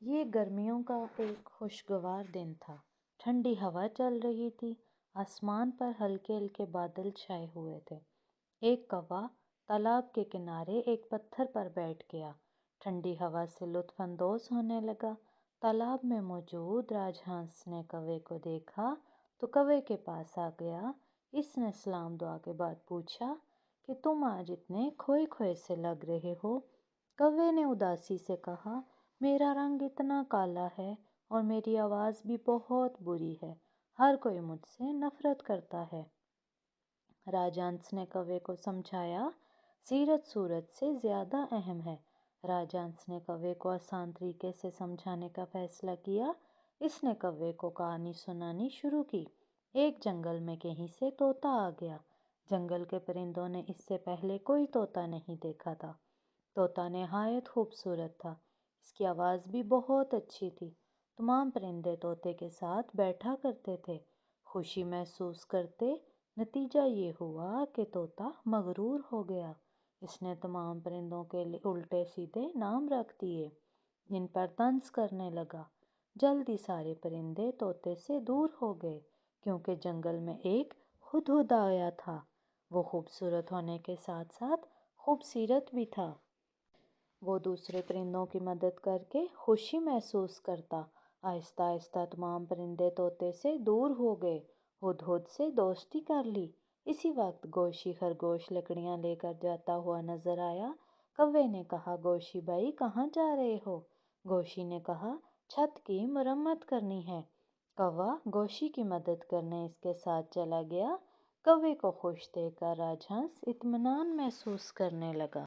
یہ گرمیوں کا ایک خوشگوار دن تھا۔ ٹھنڈی ہوا چل رہی تھی، آسمان پر ہلکے ہلکے بادل چھائے ہوئے تھے۔ ایک کوا تالاب کے کنارے ایک پتھر پر بیٹھ گیا، ٹھنڈی ہوا سے لطف اندوز ہونے لگا۔ تالاب میں موجود راج ہنس نے کوے کو دیکھا تو کوے کے پاس آ گیا۔ اس نے سلام دعا کے بعد پوچھا کہ تم آج اتنے کھوئے کھوئے سے لگ رہے ہو۔ کوے نے اداسی سے کہا، میرا رنگ اتنا کالا ہے اور میری آواز بھی بہت بری ہے، ہر کوئی مجھ سے نفرت کرتا ہے۔ راج ہنس نے کوے کو سمجھایا، سیرت صورت سے زیادہ اہم ہے۔ راج ہنس نے کوے کو آسان طریقے سے سمجھانے کا فیصلہ کیا۔ اس نے کوے کو کہانی سنانی شروع کی۔ ایک جنگل میں کہیں سے طوطا آ گیا۔ جنگل کے پرندوں نے اس سے پہلے کوئی طوطا نہیں دیکھا تھا۔ طوطا نہایت خوبصورت تھا، اس کی آواز بھی بہت اچھی تھی۔ تمام پرندے طوطے کے ساتھ بیٹھا کرتے تھے، خوشی محسوس کرتے۔ نتیجہ یہ ہوا کہ طوطا مغرور ہو گیا۔ اس نے تمام پرندوں کے الٹے سیدھے نام رکھ دیے، ان پر طنز کرنے لگا۔ جلدی سارے پرندے طوطے سے دور ہو گئے، کیونکہ جنگل میں ایک ہدہد آیا تھا۔ وہ خوبصورت ہونے کے ساتھ ساتھ خوبصیرت بھی تھا۔ وہ دوسرے پرندوں کی مدد کر کے خوشی محسوس کرتا۔ آہستہ آہستہ تمام پرندے طوطے سے دور ہو گئے، ہدہد سے دوستی کر لی۔ اسی وقت گوشی خرگوش لکڑیاں لے کر جاتا ہوا نظر آیا۔ کوے نے کہا، گوشی بھائی کہاں جا رہے ہو؟ گوشی نے کہا، چھت کی مرمت کرنی ہے۔ کوا گوشی کی مدد کرنے اس کے ساتھ چلا گیا۔ کوے کو خوش دیکھ کر راج ہنس اطمینان محسوس کرنے لگا۔